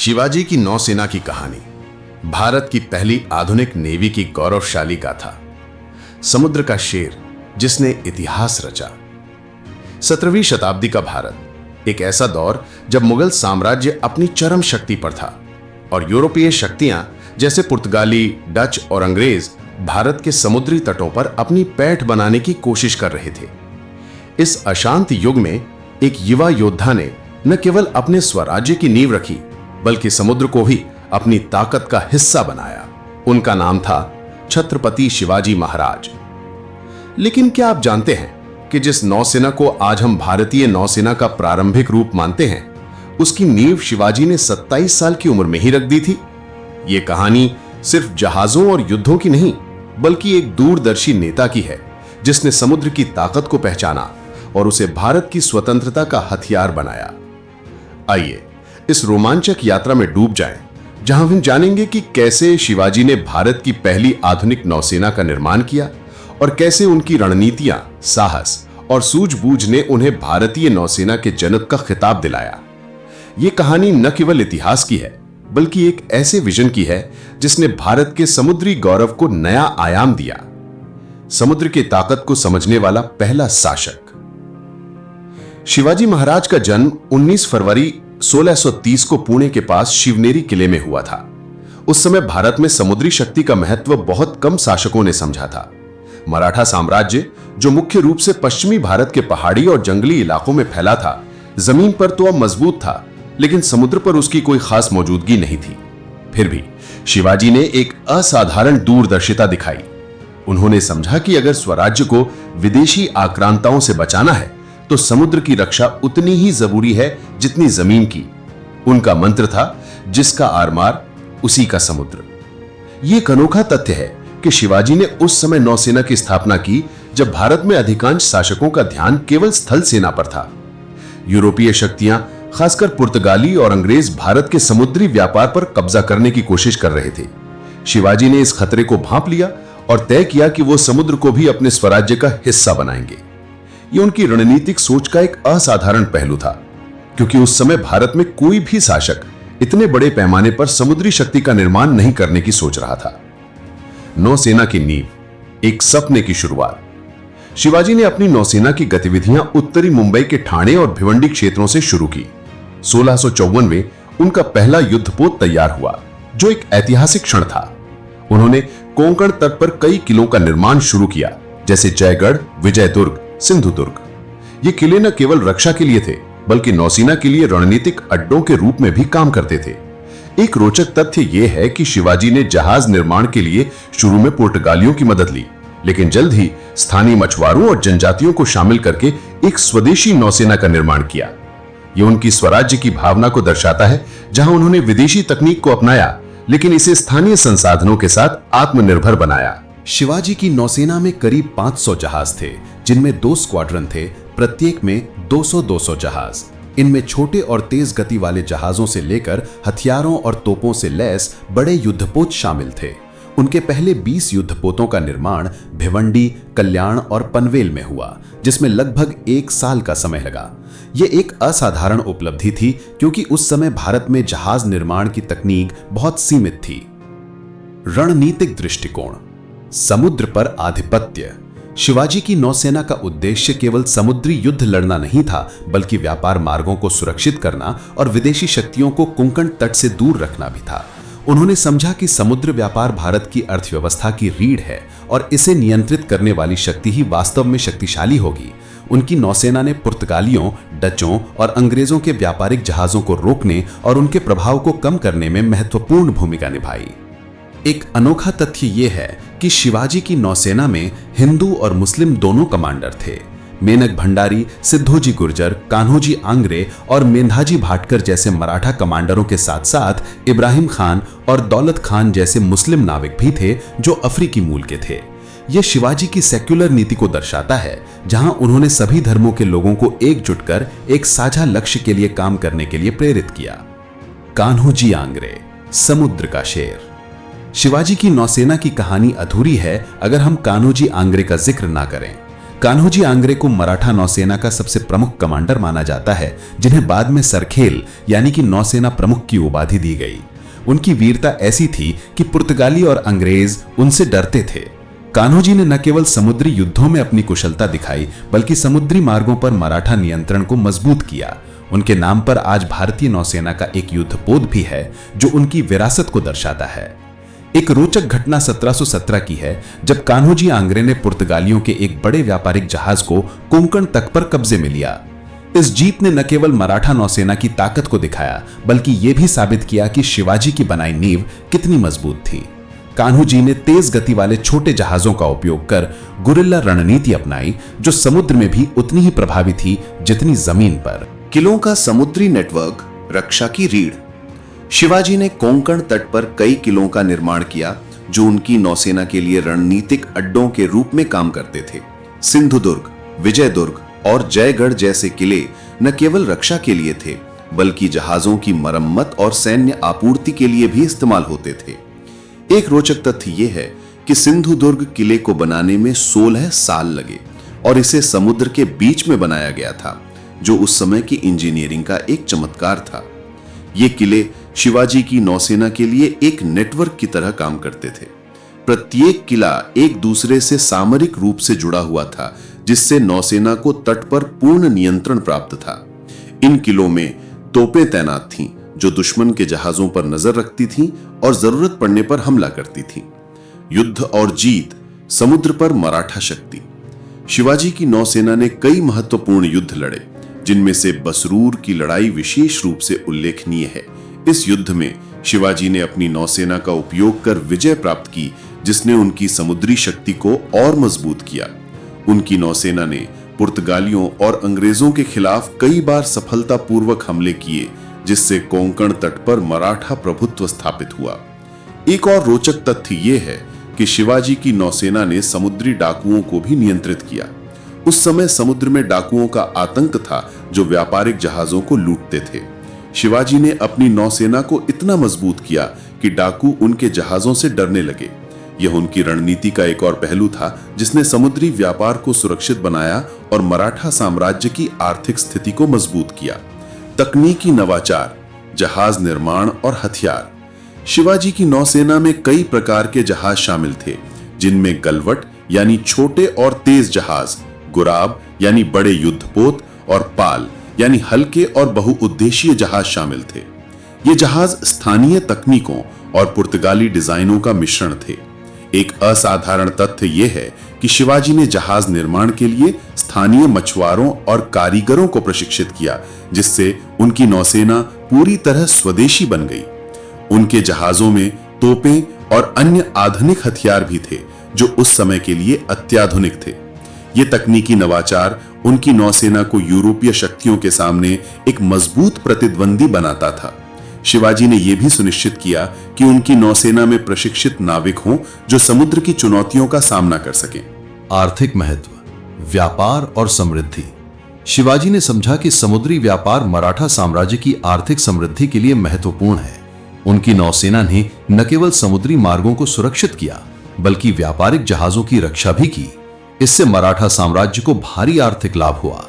शिवाजी की नौसेना की कहानी भारत की पहली आधुनिक नेवी की गौरवशाली गाथा। समुद्र का शेर जिसने इतिहास रचा। 17वीं शताब्दी का भारत एक ऐसा दौर जब मुगल साम्राज्य अपनी चरम शक्ति पर था और यूरोपीय शक्तियां जैसे पुर्तगाली, डच और अंग्रेज भारत के समुद्री तटों पर अपनी पैठ बनाने की कोशिश कर रहे थे। इस अशांत युग में एक युवा योद्धा ने न केवल अपने स्वराज्य की नींव रखी बल्कि समुद्र को ही अपनी ताकत का हिस्सा बनाया। उनका नाम था छत्रपति शिवाजी महाराज। लेकिन क्या आप जानते हैं कि जिस नौसेना को आज हम भारतीय नौसेना का प्रारंभिक रूप मानते हैं, उसकी नींव शिवाजी ने 27 साल की उम्र में ही रख दी थी। यह कहानी सिर्फ जहाजों और युद्धों की नहीं बल्कि एक दूरदर्शी नेता की है जिसने समुद्र की ताकत को पहचाना और उसे भारत की स्वतंत्रता का हथियार बनाया। आइए इस रोमांचक यात्रा में डूब जाएं, जहां हम जानेंगे कि कैसे शिवाजी ने भारत की पहली आधुनिक नौसेना का निर्माण किया और कैसे उनकी रणनीतियां, साहस और सूझबूझ ने उन्हें भारतीय नौसेना के जनक का खिताब दिलाया। यह कहानी न केवल इतिहास की है बल्कि एक ऐसे विजन की है जिसने भारत के समुद्री गौरव को नया आयाम दिया। समुद्र की ताकत को समझने वाला पहला शासक। शिवाजी महाराज का जन्म 19 फरवरी 1630 को पुणे के पास शिवनेरी किले में हुआ था। उस समय भारत में समुद्री शक्ति का महत्व बहुत कम शासकों ने समझा था। मराठा साम्राज्य, जो मुख्य रूप से पश्चिमी भारत के पहाड़ी और जंगली इलाकों में फैला था, जमीन पर तो अब मजबूत था लेकिन समुद्र पर उसकी कोई खास मौजूदगी नहीं थी। फिर भी शिवाजी ने एक असाधारण दूरदर्शिता दिखाई। उन्होंने समझा कि अगर स्वराज्य को विदेशी आक्रांताओं से बचाना है तो समुद्र की रक्षा उतनी ही जरूरी है जितनी जमीन की। उनका मंत्र था, जिसका आरमार उसी का समुद्र। यह एक अनोखा तथ्य है कि शिवाजी ने उस समय नौसेना की स्थापना की जब भारत में अधिकांश शासकों का ध्यान केवल स्थल सेना पर था। यूरोपीय शक्तियां, खासकर पुर्तगाली और अंग्रेज, भारत के समुद्री व्यापार पर कब्जा करने की कोशिश कर रहे थे। शिवाजी ने इस खतरे को भांप लिया और तय किया कि वो समुद्र को भी अपने स्वराज्य का हिस्सा बनाएंगे। ये उनकी रणनीतिक सोच का एक असाधारण पहलू था, क्योंकि उस समय भारत में कोई भी शासक इतने बड़े पैमाने पर समुद्री शक्ति का निर्माण नहीं करने की सोच रहा था। नौसेना की नींव, एक सपने की शुरुआत। शिवाजी ने अपनी नौसेना की गतिविधियां उत्तरी मुंबई के ठाणे और भिवंडी क्षेत्रों से शुरू की। 1654 में उनका पहला युद्धपोत तैयार हुआ, जो एक ऐतिहासिक क्षण था। उन्होंने कोंकण तट पर कई किलों का निर्माण शुरू किया, जैसे जयगढ़, विजयदुर्ग, सिंधुदुर्ग। ये किले न केवल रक्षा के लिए थे बल्कि नौसेना के लिए रणनीतिक अड्डों के रूप में भी काम करते थे। एक रोचक तथ्य यह है कि शिवाजी ने जहाज निर्माण के लिए शुरू में पुर्तगालियों की मदद ली, लेकिन जल्द ही स्थानीय मछुआरों और जनजातियों को शामिल करके एक स्वदेशी नौसेना का निर्माण किया। यह उनकी स्वराज्य की भावना को दर्शाता है, जहां उन्होंने विदेशी तकनीक को अपनाया लेकिन इसे स्थानीय संसाधनों के साथ आत्मनिर्भर बनाया। शिवाजी की नौसेना में करीब 500 जहाज थे, जिनमें 2 स्क्वाड्रन थे, प्रत्येक में 200-200 जहाज। इनमें छोटे और तेज गति वाले जहाजों से लेकर हथियारों और तोपों से लैस बड़े युद्धपोत शामिल थे। उनके पहले 20 युद्धपोतों का निर्माण भिवंडी, कल्याण और पनवेल में हुआ, जिसमें लगभग 1 साल का समय लगा। यह एक असाधारण उपलब्धि थी क्योंकि उस समय भारत में जहाज निर्माण की तकनीक बहुत सीमित थी। रणनीतिक दृष्टिकोण, समुद्र पर आधिपत्य। शिवाजी की नौसेना का उद्देश्य केवल समुद्री युद्ध लड़ना नहीं था बल्कि व्यापार मार्गों को सुरक्षित करना और विदेशी शक्तियों को कोंकण तट से दूर रखना भी था। उन्होंने समझा कि समुद्र व्यापार भारत की अर्थव्यवस्था की रीढ़ है और इसे नियंत्रित करने वाली शक्ति ही वास्तव में शक्तिशाली होगी। उनकी नौसेना ने पुर्तगालियों, डचों और अंग्रेजों के व्यापारिक जहाजों को रोकने और उनके प्रभाव को कम करने में महत्वपूर्ण भूमिका निभाई। एक अनोखा तथ्य यह है कि शिवाजी की नौसेना में हिंदू और मुस्लिम दोनों कमांडर थे। मेनक भंडारी, सिद्धोजी गुर्जर, कान्होजी आंग्रे और मेंधाजी भाटकर जैसे मराठा कमांडरों के साथ साथ इब्राहिम खान और दौलत खान जैसे मुस्लिम नाविक भी थे जो अफ्रीकी मूल के थे। यह शिवाजी की सेक्युलर नीति को दर्शाता है, जहां उन्होंने सभी धर्मों के लोगों को एकजुट कर एक साझा लक्ष्य के लिए काम करने के लिए प्रेरित किया। कान्होजी आंग्रे, समुद्र का शेर। शिवाजी की नौसेना की कहानी अधूरी है अगर हम कान्होजी आंग्रे का जिक्र ना करें। कान्होजी आंग्रे को मराठा नौसेना का सबसे प्रमुख कमांडर माना जाता है, जिन्हें बाद में सरखेल यानी कि नौसेना प्रमुख की उपाधि दी गई। उनकी वीरता ऐसी थी कि पुर्तगाली और अंग्रेज उनसे डरते थे। कान्होजी ने न केवल समुद्री युद्धों में अपनी कुशलता दिखाई, बल्कि समुद्री मार्गों पर मराठा नियंत्रण को मजबूत किया। उनके नाम पर आज भारतीय नौसेना का एक युद्धपोत भी है, जो उनकी विरासत को दर्शाता है। एक रोचक घटना 1717 की है, जब कान्होजी आंग्रे ने पुर्तगालियों के एक बड़े व्यापारिक जहाज को कोंकण तक पर कब्जे में लिया। इस जीत ने न केवल मराठा नौसेना की ताकत को दिखाया, बल्कि यह भी साबित किया कि शिवाजी की बनाई नींव कितनी मजबूत थी। कान्होजी ने तेज गति वाले छोटे जहाजों का उपयोग कर गुरिल्ला रणनीति अपनाई, जो समुद्र में भी उतनी ही प्रभावी थी जितनी जमीन पर। किलों का समुद्री नेटवर्क, रक्षा की रीढ़। शिवाजी ने कोंकण तट पर कई किलों का निर्माण किया, जो उनकी नौसेना के लिए रणनीतिक अड्डों के रूप में काम करते थे। सिंधुदुर्ग, विजयदुर्ग और जयगढ़ जैसे किले न केवल रक्षा के लिए थे, बल्कि जहाजों की मरम्मत और सैन्य आपूर्ति के लिए भी इस्तेमाल होते थे। एक रोचक तथ्य यह है कि सिंधुदुर्ग किले को बनाने में 16 साल लगे और इसे समुद्र के बीच में बनाया गया था, जो उस समय की इंजीनियरिंग का एक चमत्कार था। ये किले शिवाजी की नौसेना के लिए एक नेटवर्क की तरह काम करते थे। प्रत्येक किला एक दूसरे से सामरिक रूप से जुड़ा हुआ था, जिससे नौसेना को तट पर पूर्ण नियंत्रण प्राप्त था। इन किलों में तोपें तैनात थीं, जो दुश्मन के जहाजों पर नजर रखती थीं और जरूरत पड़ने पर हमला करती थीं। युद्ध और जीत, समुद्र पर मराठा शक्ति। शिवाजी की नौसेना ने कई महत्वपूर्ण युद्ध लड़े, जिनमें से बसरूर की लड़ाई विशेष रूप से उल्लेखनीय है। इस युद्ध में शिवाजी ने अपनी नौसेना का उपयोग कर विजय प्राप्त की, जिसने उनकी समुद्री शक्ति को और मजबूत किया। उनकी नौसेना ने पुर्तगालियों और अंग्रेजों के खिलाफ कई बार सफलतापूर्वक हमले किए, जिससे कोंकण तट पर मराठा प्रभुत्व स्थापित हुआ। एक और रोचक तथ्य यह है कि शिवाजी की नौसेना ने समुद्री डाकुओं को भी नियंत्रित किया। उस समय समुद्र में डाकुओं का आतंक था, जो व्यापारिक जहाजों को लूटते थे। शिवाजी ने अपनी नौसेना को इतना मजबूत किया कि डाकू उनके जहाजों से डरने लगे। यह उनकी रणनीति का एक और पहलू था, जिसने समुद्री व्यापार को सुरक्षित बनाया और मराठा साम्राज्य की आर्थिक स्थिति को मजबूत किया। तकनीकी नवाचार, जहाज निर्माण और हथियार। शिवाजी की नौसेना में कई प्रकार के जहाज शामिल थे, जिनमें गलवट यानी छोटे और तेज जहाज, गुराब यानी बड़े युद्धपोत और पाल यानी हल्के और बहुउद्देशीय जहाज शामिल थे। ये जहाज स्थानीय तकनीकों और पुर्तगाली डिजाइनों का मिश्रण थे। एक असाधारण तथ्य यह है कि शिवाजी ने जहाज निर्माण के लिए स्थानीय मछुआरों और कारीगरों को प्रशिक्षित किया, जिससे उनकी नौसेना पूरी तरह स्वदेशी बन गई। उनके जहाजों में तोपें और अन्य आधुनिक हथियार भी थे, जो उस समय के लिए अत्याधुनिक थे। ये तकनीकी नवाचार उनकी नौसेना को यूरोपीय शक्तियों के सामने एक मजबूत प्रतिद्वंदी बनाता था। शिवाजी ने यह भी सुनिश्चित किया कि उनकी नौसेना में प्रशिक्षित नाविक हों, जो समुद्र की चुनौतियों का सामना कर सकें। आर्थिक महत्व, व्यापार और समृद्धि। शिवाजी ने समझा कि समुद्री व्यापार मराठा साम्राज्य की आर्थिक समृद्धि के लिए महत्वपूर्ण है। उनकी नौसेना ने न केवल समुद्री मार्गों को सुरक्षित किया, बल्कि व्यापारिक जहाजों की रक्षा भी की। इससे मराठा साम्राज्य को भारी आर्थिक लाभ हुआ।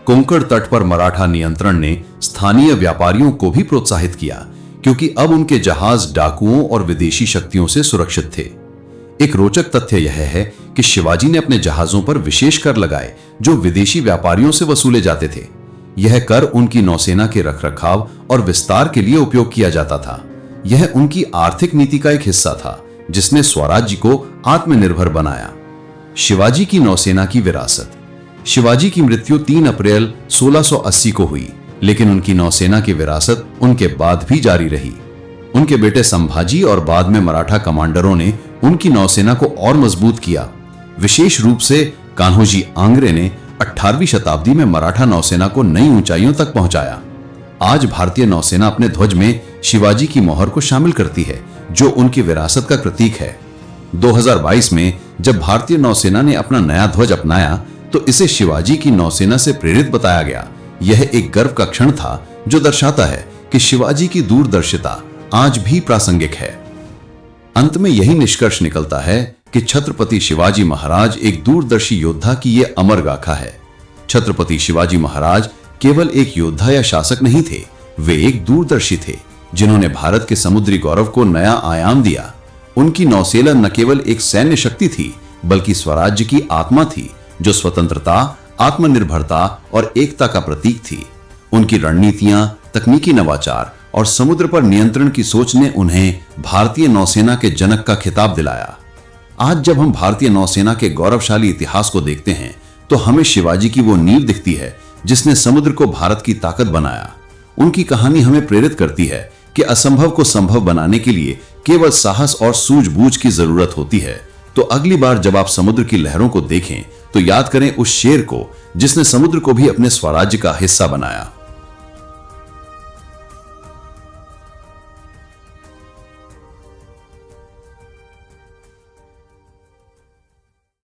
कोंकण तट पर मराठा नियंत्रण ने स्थानीय व्यापारियों को भी प्रोत्साहित किया, क्योंकि अब उनके जहाज डाकुओं और विदेशी शक्तियों से सुरक्षित थे। एक रोचक तथ्य यह है कि शिवाजी ने अपने जहाजों पर विशेष कर लगाए, जो विदेशी व्यापारियों से वसूले जाते थे। यह कर उनकी नौसेना के रखरखाव और विस्तार के लिए उपयोग किया जाता था। यह उनकी आर्थिक नीति का एक हिस्सा था, जिसने स्वराज्य को आत्मनिर्भर बनाया। शिवाजी की नौसेना की विरासत। शिवाजी की मृत्यु 3 अप्रैल 1680 को हुई, लेकिन उनकी नौसेना की विरासत उनके बाद भी जारी रही। उनके बेटे संभाजी और बाद में मराठा कमांडरों ने उनकी नौसेना को और मजबूत किया। विशेष रूप से कान्होजी आंग्रे ने 18वीं शताब्दी में मराठा नौसेना को नई ऊंचाइयों तक पहुंचाया। आज भारतीय नौसेना अपने ध्वज में शिवाजी की मोहर को शामिल करती है, जो उनकी विरासत का प्रतीक है। 2022 में जब भारतीय नौसेना ने अपना नया ध्वज अपनाया, तो इसे शिवाजी की नौसेना से प्रेरित बताया गया। यह एक गर्व का क्षण था, जो दर्शाता है कि शिवाजी की दूरदर्शिता आज भी प्रासंगिक है। अंत में यही निष्कर्ष निकलता है कि छत्रपति शिवाजी महाराज एक दूरदर्शी योद्धा की ये अमर गाथा है। छत्रपति शिवाजी महाराज केवल एक योद्धा या शासक नहीं थे, वे एक दूरदर्शी थे जिन्होंने भारत के समुद्री गौरव को नया आयाम दिया। उनकी नौसेना न केवल एक सैन्य शक्ति थी बल्कि स्वराज्य की आत्मा थी, जो स्वतंत्रता, आत्मनिर्भरता और एकता का प्रतीक थी। उनकी रणनीतियां, तकनीकी नवाचार और समुद्र पर नियंत्रण की सोच ने उन्हें भारतीय नौसेना के जनक का खिताब दिलाया। आज जब हम भारतीय नौसेना के गौरवशाली इतिहास को देखते हैं तो हमें शिवाजी की वो नींव दिखती है जिसने समुद्र को भारत की ताकत बनाया। उनकी कहानी हमें प्रेरित करती है कि असंभव को संभव बनाने के लिए केवल साहस और सूझबूझ की जरूरत होती है। तो अगली बार जब आप समुद्र की लहरों को देखें तो याद करें उस शेर को जिसने समुद्र को भी अपने स्वराज्य का हिस्सा बनाया।